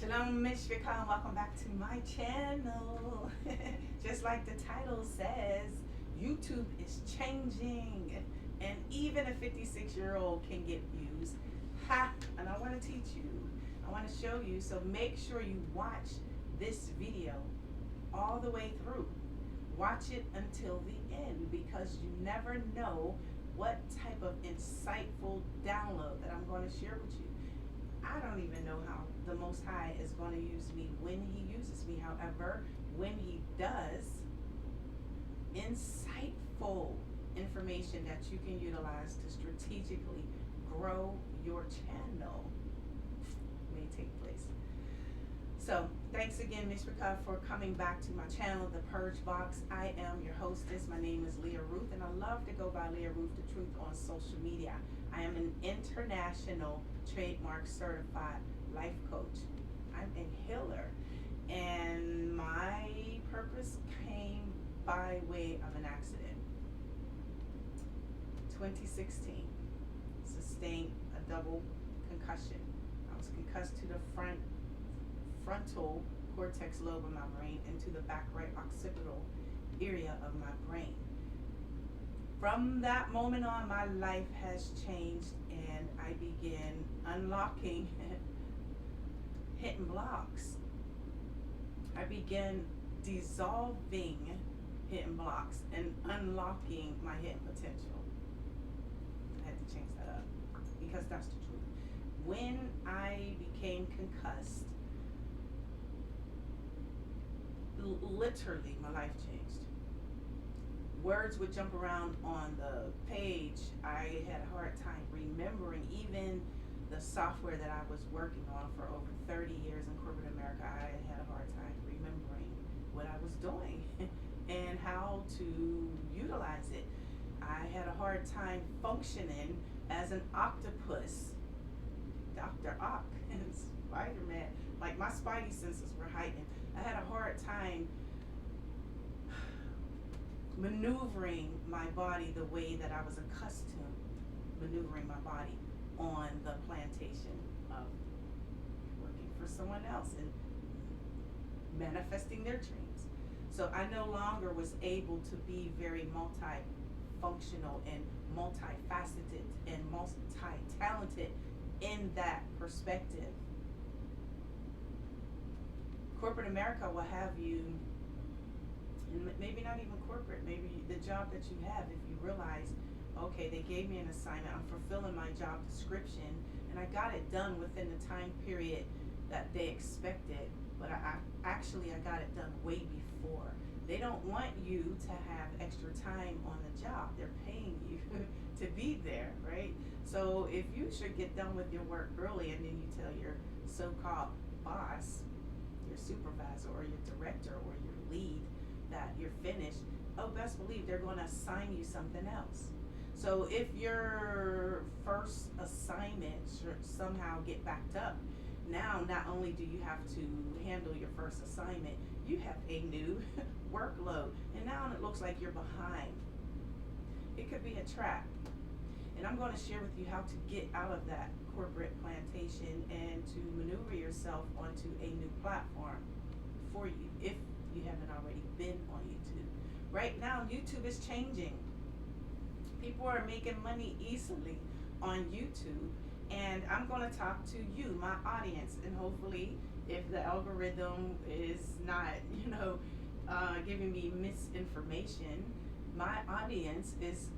Shalom, Mishpachah, and welcome back to my channel. Just like the title says, YouTube is changing, and even a 56-year-old can get views. Ha! And I want to teach you. I want to show you. So make sure you watch this video all the way through. Watch it until the end, because you never know what type of insightful download that I'm going to share with you. I don't even know how the Most High is going to use me when He uses me. However, when He does, insightful information that you can utilize to strategically grow your channel may take place. So, thanks again, Mishpachah, for coming back to my channel, The Purge Box. I am your hostess. My name is Leah Ruth, and I love to go by Leah Ruth the Truth on social media. I am an international Trademark certified life coach. I'm a healer, and my purpose came by way of an accident. 2016, sustained a double concussion. I was concussed to the frontal cortex lobe of my brain and to the back right occipital area of my brain. From that moment on, my life has changed, and I began unlocking hidden blocks. I began dissolving hidden blocks and unlocking my hidden potential. I had to change that up because that's the truth. When I became concussed, literally my life changed. Words would jump around on the page. I had a hard time remembering even the software that I was working on for over 30 years in corporate America. I had a hard time remembering what I was doing and how to utilize it. I had a hard time functioning as an octopus, Dr. Ock and Spider-Man. Like, my spidey senses were heightened. I had a hard time maneuvering my body the way that I was accustomed maneuvering my body on the plantation of working for someone else and manifesting their dreams. So I no longer was able to be very multifunctional and multifaceted and multi-talented in that perspective. Corporate America will have you, and maybe not even corporate, maybe the job that you have, if you realize, okay, they gave me an assignment, I'm fulfilling my job description, and I got it done within the time period that they expected, but I got it done way before. They don't want you to have extra time on the job. They're paying you to be there, right? So if you should get done with your work early, and then you tell your so-called boss, your supervisor or your director or your lead that you're finished, oh, best believe they're going to assign you something else. So if your first assignment should somehow get backed up, now not only do you have to handle your first assignment, you have a new workload, and now it looks like you're behind. It could be a trap, and I'm going to share with you how to get out of that corporate plantation and to maneuver yourself onto a new platform for you if you haven't already been on YouTube. Right now, YouTube is changing. People are making money easily on YouTube, and I'm going to talk to you, my audience, and hopefully if the algorithm is not, giving me misinformation, my audience is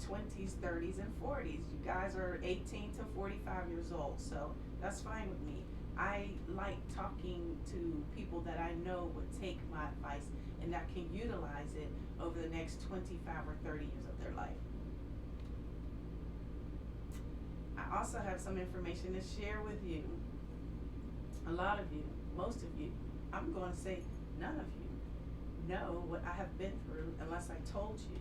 20s, 30s, and 40s. You guys are 18 to 45 years old, so that's fine with me. I like talking to people that I know would take my advice and that can utilize it over the next 25 or 30 years of their life. I also have some information to share with you. A lot of you, most of you, I'm going to say none of you know what I have been through unless I told you.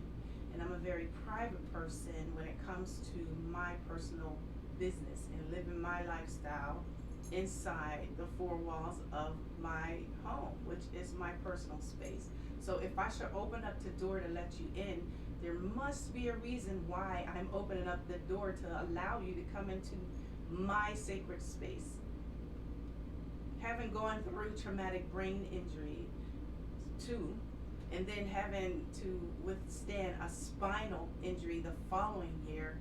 And I'm a very private person when it comes to my personal business and living my lifestyle inside the four walls of my home, which is my personal space. So if I should open up the door to let you in, there must be a reason why I'm opening up the door to allow you to come into my sacred space. having gone through traumatic brain injury too, and then having to withstand a spinal injury the following year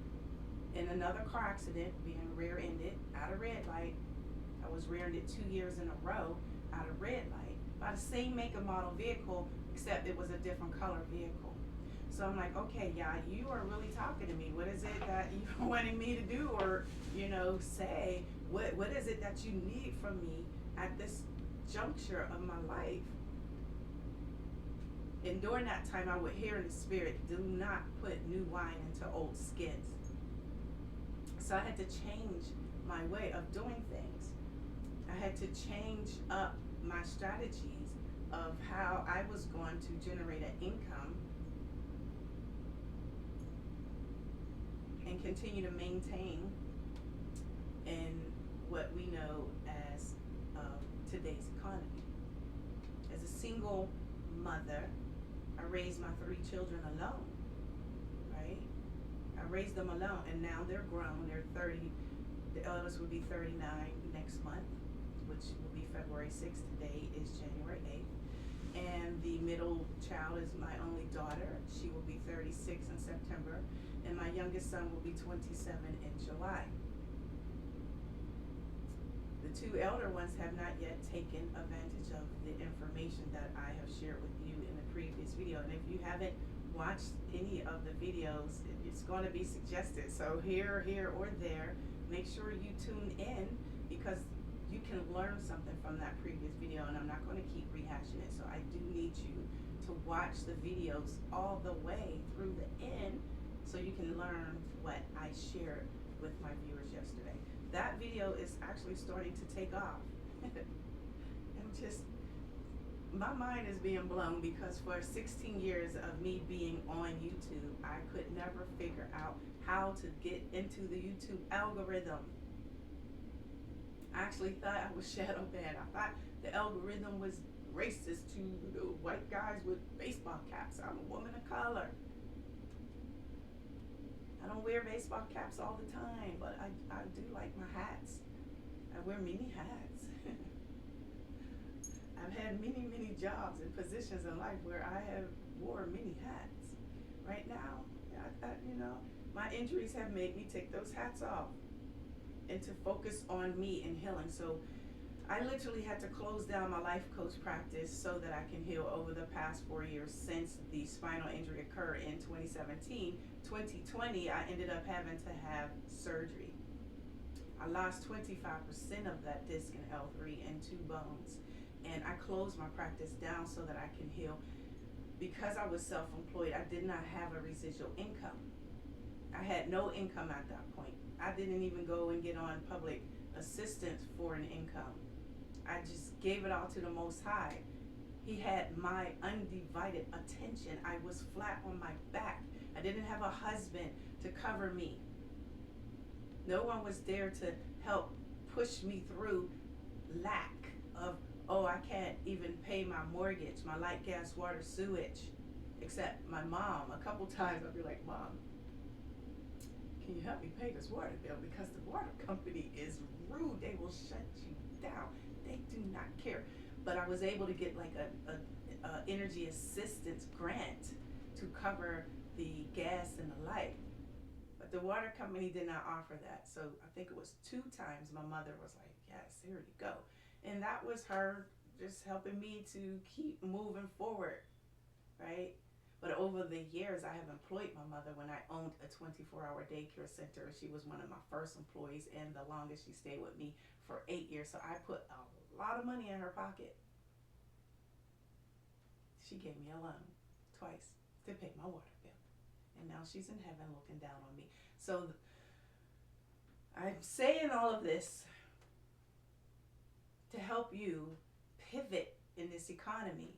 in another car accident, being rear-ended at a red light. I was rear-ended 2 years in a row at a red light by the same make and model vehicle, except it was a different color vehicle. So I'm like, okay, yeah, you are really talking to me. What is it that you're wanting me to do, or, you know, say? What is it that you need from me at this juncture of my life? And during that time, I would hear in the spirit, do not put new wine into old skins. So I had to change my way of doing things. I had to change up my strategies of how I was going to generate an income and continue to maintain in what we know as today's economy. As a single mother, I raised my 3 children alone, right? I raised them alone, and now they're grown. They're 30. The eldest will be 39 next month, which will be February 6th. Today is January 8th. And the middle child is my only daughter. She will be 36 in September. And my youngest son will be 27 in July. The 2 elder ones have not yet taken advantage of the information that I have shared with you in the previous video. And if you haven't watched any of the videos, it's going to be suggested. So here, or there, make sure you tune in, because you can learn something from that previous video, and I'm not going to keep rehashing it. So I do need you to watch the videos all the way through the end so you can learn what I shared with my viewers yesterday. That video is actually starting to take off. My mind is being blown, because for 16 years of me being on YouTube, I could never figure out how to get into the YouTube algorithm. I actually thought I was shadow banned. I thought the algorithm was racist to the white guys with baseball caps. I'm a woman of color. I don't wear baseball caps all the time, but I do like my hats. I wear many hats. I've had many jobs and positions in life where I have wore many hats. Right now, you know, my injuries have made me take those hats off and to focus on me and healing. So I literally had to close down my life coach practice so that I can heal over the past 4 years since the spinal injury occurred in 2017. 2020, I ended up having to have surgery. I lost 25% of that disc in L3 and 2 bones. And I closed my practice down so that I can heal. Because I was self-employed, I did not have a residual income. I had no income at that point. I didn't even go and get on public assistance for an income. I just gave it all to the Most High. He had my undivided attention. I was flat on my back. I didn't have a husband to cover me. No one was there to help push me through lack of, oh, I can't even pay my mortgage, my light, gas, water, sewage, except my mom. A couple times I'll be like, Mom, can you help me pay this water bill? Because the water company is rude. They will shut you down. They do not care. But I was able to get like a energy assistance grant to cover the gas and the light. But the water company did not offer that. So I think it was 2 times my mother was like, yes, here you go. And that was her just helping me to keep moving forward, right? But over the years, I have employed my mother when I owned a 24-hour daycare center. She was one of my first employees, and the longest she stayed with me for 8 years. So I put a lot of money in her pocket. She gave me a loan twice to pay my water bill. And now she's in heaven looking down on me. So I'm saying all of this to help you pivot in this economy.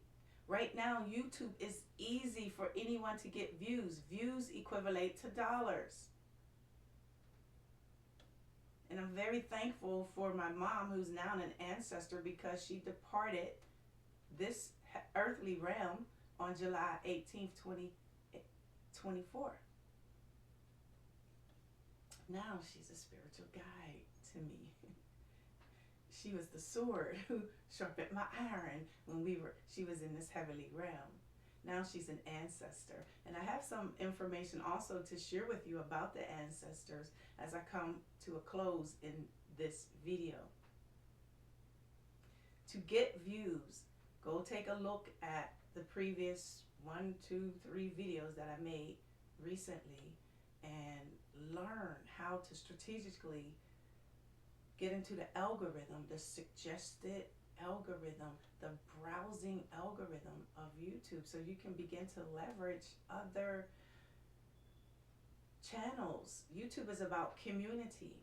Right now, YouTube is easy for anyone to get views. Views equivalent to dollars. And I'm very thankful for my mom, who's now an ancestor, because she departed this earthly realm on July 18th, 2024. Now she's a spiritual guide to me. she was the sword who sharpened my iron when she was in this heavenly realm. Now she's an ancestor. And I have some information also to share with you about the ancestors as I come to a close in this video. To get views, go take a look at the previous 1, 2, 3 videos that I made recently and learn how to strategically get into the algorithm, the suggested algorithm, the browsing algorithm of YouTube, so you can begin to leverage other channels. YouTube is about community.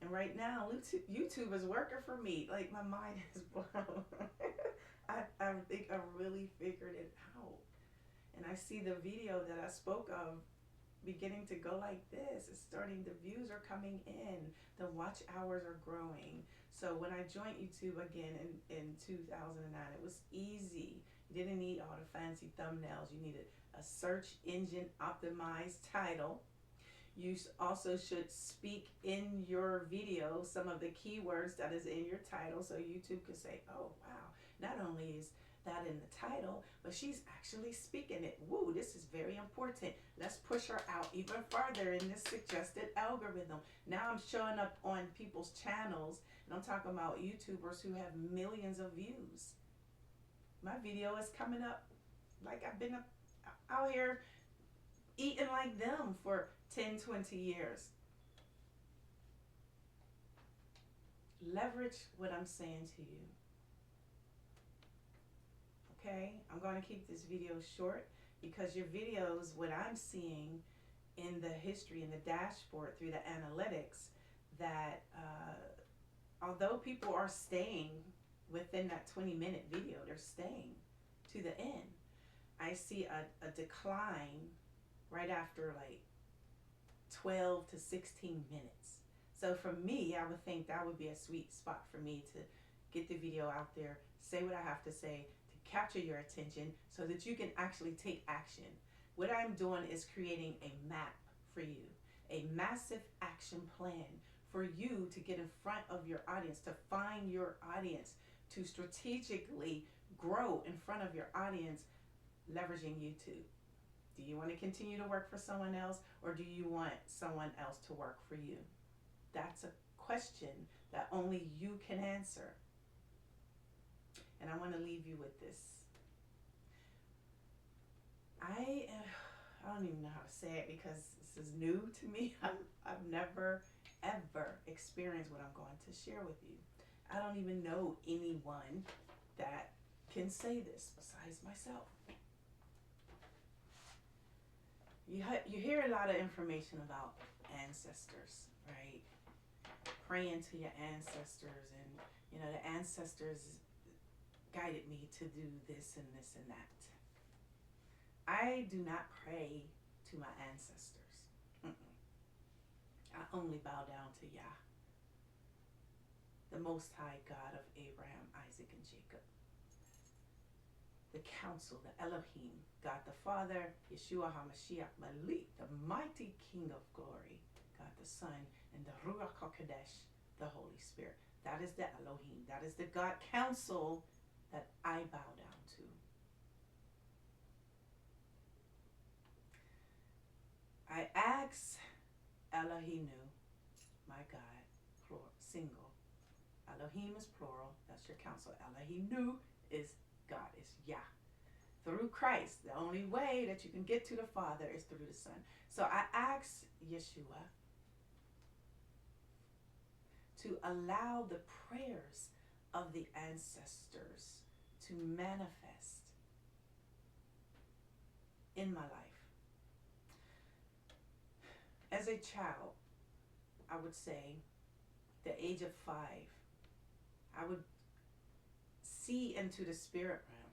And right now, YouTube is working for me. Like, my mind is blown. I think I really figured it out. And I see the video that I spoke of beginning to go like this. It's starting, the views are coming in, the watch hours are growing. So when I joined YouTube again in 2009, it was easy. You didn't need all the fancy thumbnails. You needed a search engine optimized title. You also should speak in your video some of the keywords that is in your title, so YouTube can say, oh wow, not only is that in the title, but she's actually speaking it. Woo, this is very important. Let's push her out even farther in this suggested algorithm. Now I'm showing up on people's channels, and I'm talking about YouTubers who have millions of views. My video is coming up like I've been out here eating like them for 10, 20 years. Leverage what I'm saying to you. Okay, I'm going to keep this video short because your videos, what I'm seeing in the history, in the dashboard through the analytics, that although people are staying within that 20-minute video, they're staying to the end. I see a decline right after like 12 to 16 minutes. So for me, I would think that would be a sweet spot for me to get the video out there, say what I have to say, capture your attention so that you can actually take action. What I'm doing is creating a map for you, a massive action plan for you to get in front of your audience, to find your audience, to strategically grow in front of your audience, leveraging YouTube. Do you want to continue to work for someone else, or do you want someone else to work for you? That's a question that only you can answer. And I want to leave you with this. I don't even know how to say it because this is new to me. I've never, ever experienced what I'm going to share with you. I don't even know anyone that can say this besides myself. You hear a lot of information about ancestors, right? Praying to your ancestors, and you know, the ancestors guided me to do this and this and that. I do not pray to my ancestors. I only bow down to Yah, the Most High God of Abraham, Isaac, and Jacob. The council, the Elohim, God the Father, Yeshua HaMashiach Malik, the mighty King of glory, God the Son, and the Ruach HaKodesh, the Holy Spirit. That is the Elohim. That is the God council that I bow down to. I ask Elohinu, my God, plural, single. Elohim is plural, that's your counsel. Elohinu is God, is Yah. Through Christ, the only way that you can get to the Father is through the Son. So I ask Yeshua to allow the prayers of the ancestors to manifest in my life. As a child, I would say, the age of 5, I would see into the spirit realm.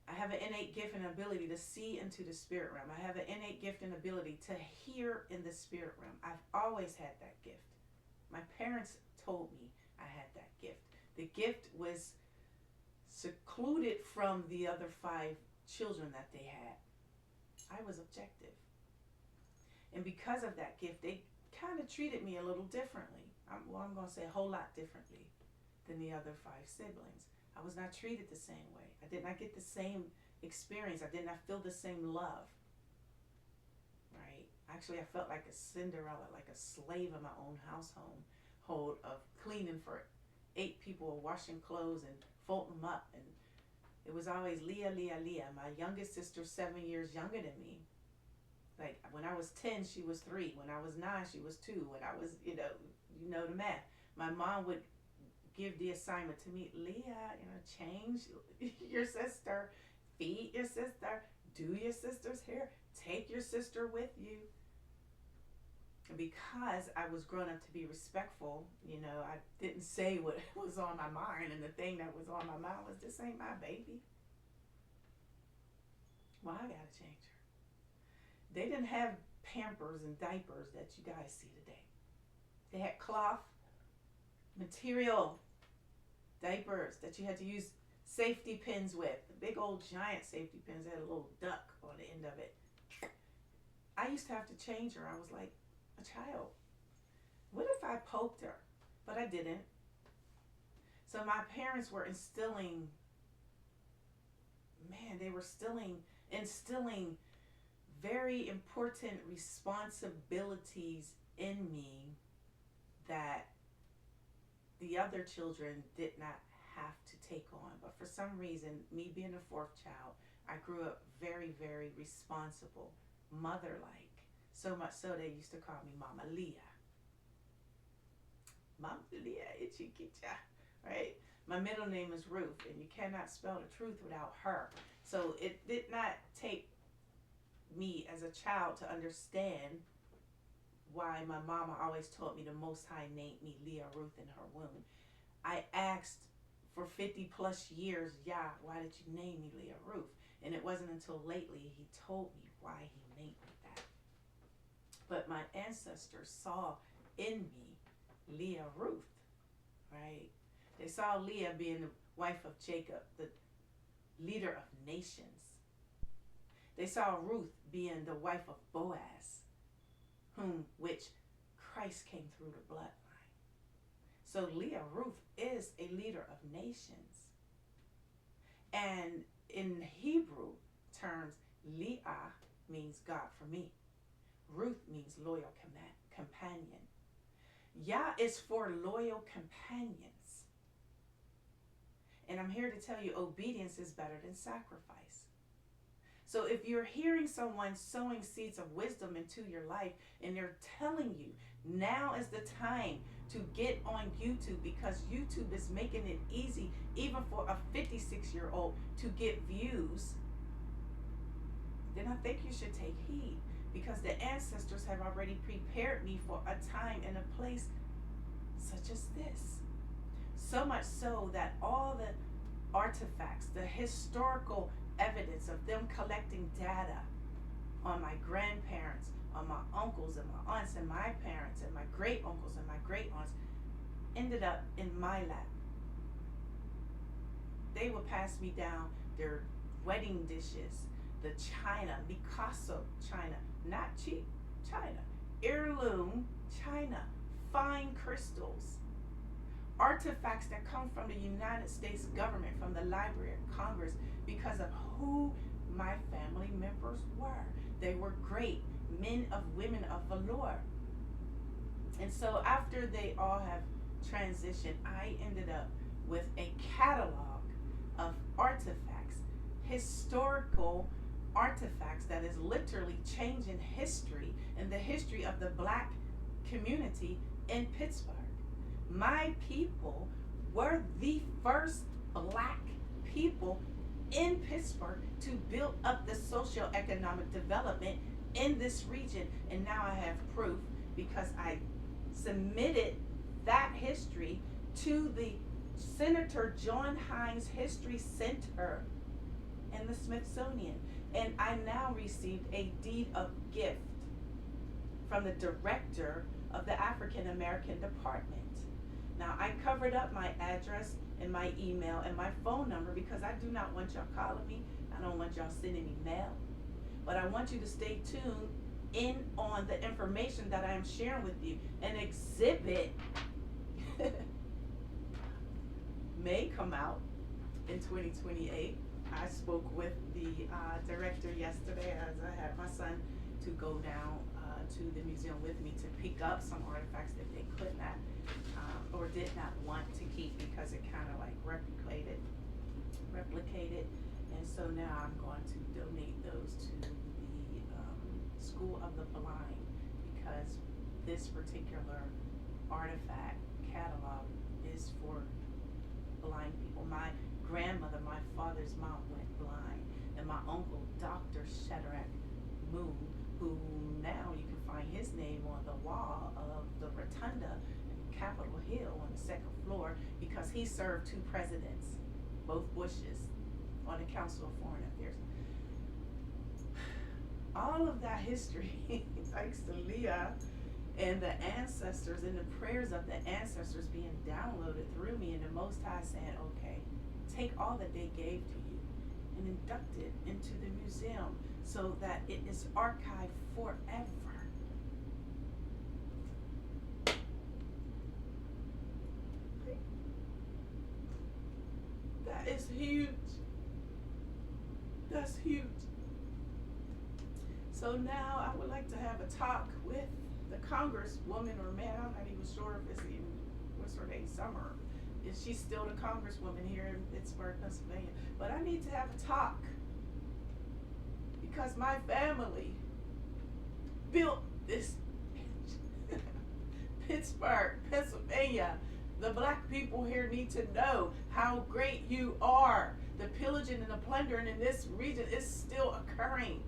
I have an innate gift and ability to see into the spirit realm. I have an innate gift and ability to hear in the spirit realm. I've always had that gift. My parents told me I had that gift. The gift was secluded from the other 5 children that they had. I was objective. And because of that gift, they kind of treated me a little differently. I'm going to say a whole lot differently than the other 5 siblings. I was not treated the same way. I did not get the same experience. I did not feel the same love. Right? Actually, I felt like a Cinderella, like a slave in my own household of cleaning for 8 people, washing clothes and folding them up. And it was always Leah, Leah, Leah. My youngest sister, 7 years younger than me. Like when I was 10, she was 3. When I was 9, she was 2. When I was, you know the math. My mom would give the assignment to me, Leah, change your sister, feed your sister, do your sister's hair, take your sister with you. Because I was grown up to be respectful, I didn't say what was on my mind, and the thing that was on my mind was, this ain't my baby. Well, I gotta change her. They didn't have Pampers and diapers that you guys see today. They had cloth, material diapers that you had to use safety pins with. The big old giant safety pins had a little duck on the end of it. I used to have to change her. I was like a child. What if I poked her? But I didn't. So my parents were instilling very important responsibilities in me that the other children did not have to take on. But for some reason, me being the 4th child, I grew up very, very responsible, mother-like. So much so they used to call me Mama Leah. Mama Leah, itchy kitcha, right? My middle name is Ruth, and you cannot spell the truth without her. So it did not take me as a child to understand why my mama always told me the Most High named me Leah Ruth in her womb. I asked for 50 plus years, why did you name me Leah Ruth? And it wasn't until lately he told me why he named me that. But my ancestors saw in me Leah Ruth, right? They saw Leah being the wife of Jacob, the leader of nations. They saw Ruth being the wife of Boaz, which Christ came through the bloodline. So Leah Ruth is a leader of nations. And in Hebrew terms, Leah means God for me. Ruth means loyal companion. Yah is for loyal companions. And I'm here to tell you, obedience is better than sacrifice. So if you're hearing someone sowing seeds of wisdom into your life and they're telling you, now is the time to get on YouTube because YouTube is making it easy even for a 56-year-old to get views, then I think you should take heed, because the ancestors have already prepared me for a time and a place such as this. So much so that all the artifacts, the historical evidence of them collecting data on my grandparents, on my uncles and my aunts and my parents and my great uncles and my great aunts ended up in my lap. They would pass me down their wedding dishes, the china, Picasso china, not cheap china, heirloom china, fine crystals, artifacts that come from the United States government, from the Library of Congress, because of who my family members were. They were great men of women of valor. And so after they all have transitioned, I ended up with a catalog of artifacts, historical artifacts that is literally changing history and the history of the Black community in Pittsburgh. My people were the first Black people in Pittsburgh to build up the socioeconomic development in this region. And now I have proof, because I submitted that history to the Senator John Heinz History Center in the Smithsonian. And I now received a deed of gift from the director of the African American Department. Now, I covered up my address and my email and my phone number because I do not want y'all calling me. I don't want y'all sending me mail. But I want you to stay tuned in on the information that I am sharing with you. An exhibit may come out in 2028. I spoke with the director yesterday as I had my son to go down to the museum with me to pick up some artifacts that they could not or did not want to keep because it kind of like replicated. And so now I'm going to donate those to the School of the Blind, because this particular artifact catalog is for blind people. My grandmother, my father's mom, went blind, and my uncle, Dr. Shadrach Moon, who now you can find his name on the wall of the rotunda in Capitol Hill on the second floor, because he served 2 presidents, both Bushes, on the Council of Foreign Affairs. All of that history, thanks to Leah and the ancestors and the prayers of the ancestors being downloaded through me, and the Most High saying, okay, take all that they gave to you and induct it into the museum so that it is archived forever. That is huge. That's huge. So now I would like to have a talk with the congresswoman or man, I'm not even sure if it's even, what's her name, Summer. Is she still the congresswoman here in Pittsburgh, Pennsylvania? But I need to have a talk because my family built this Pittsburgh, Pennsylvania. The black people here need to know how great you are. The pillaging and the plundering in this region is still occurring.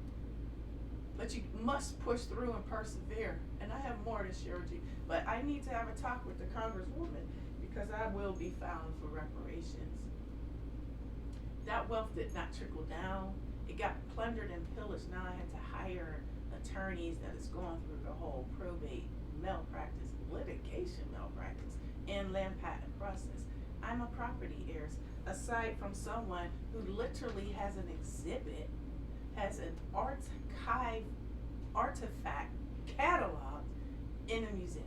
But you must push through and persevere. And I have more to share with you. But I need to have a talk with the congresswoman because I will be found for reparations. That wealth did not trickle down. It got plundered and pillaged. Now I had to hire attorneys that is going through the whole probate malpractice, litigation malpractice, and land patent process. I'm a property heiress, aside from someone who literally has an exhibit, has an artifact catalog in a museum.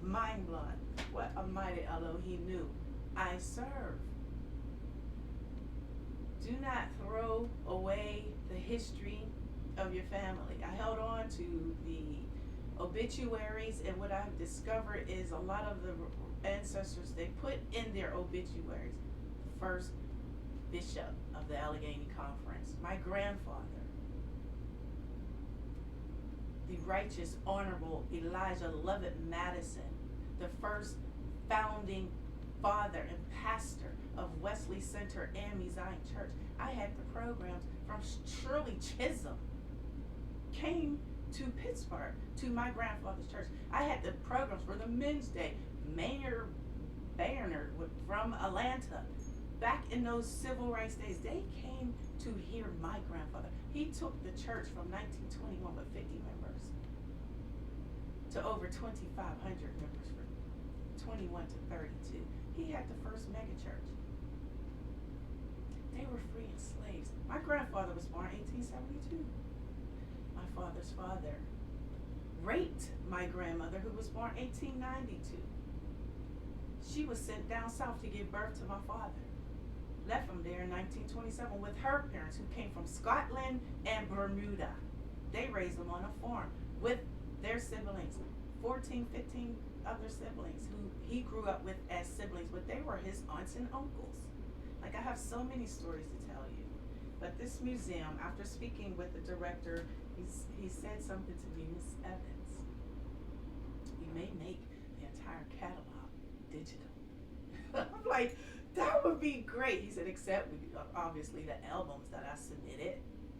Mind blowing. What a mighty Elohim I serve. Do not throw away the history of your family. I held on to the obituaries, and what I've discovered is a lot of the ancestors, they put in their obituaries the first bishop of the Allegheny Conference, my grandfather, the righteous, honorable Elijah Lovett Madison, the first founding father and pastor of Wesley Center and Zion Church. I had the programs from Shirley Chisholm came to Pittsburgh, to my grandfather's church. I had the programs for the Men's Day. Mayor Barnard from Atlanta, back in those civil rights days, they came to hear my grandfather. He took the church from 1921 with 50 members to over 2,500 members for 21 to 32. He had the first mega church. They were freeing slaves. My grandfather was born 1872. My father's father raped my grandmother, who was born 1892. She was sent down south to give birth to my father. Left him there in 1927 with her parents, who came from Scotland and Bermuda. They raised him on a farm with their siblings, 14, 15 other siblings who he grew up with as siblings, but they were his aunts and uncles. Like, I have so many stories to tell you. But this museum, after speaking with the director, he said something to me, Miss Evans, we may make the entire catalog digital. I'm like, that would be great. He said, except obviously the albums that I submitted,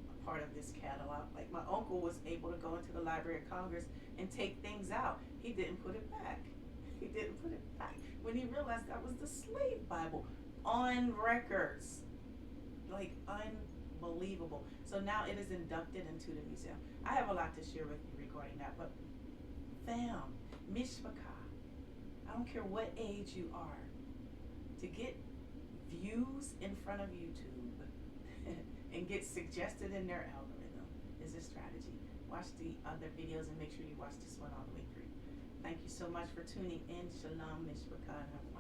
a part of this catalog. Like, my uncle was able to go into the Library of Congress and take things out. He didn't put it back. He didn't put it back when he realized that was the slave Bible on records. Like, unbelievable. So now it is inducted into the museum. I have a lot to share with you regarding that, but fam, Mishpachah, I don't care what age you are, to get views in front of YouTube and get suggested in their algorithm is a strategy. Watch the other videos and make sure you watch this one all the way through. Thank you so much for tuning in. Shalom, Mishpachah.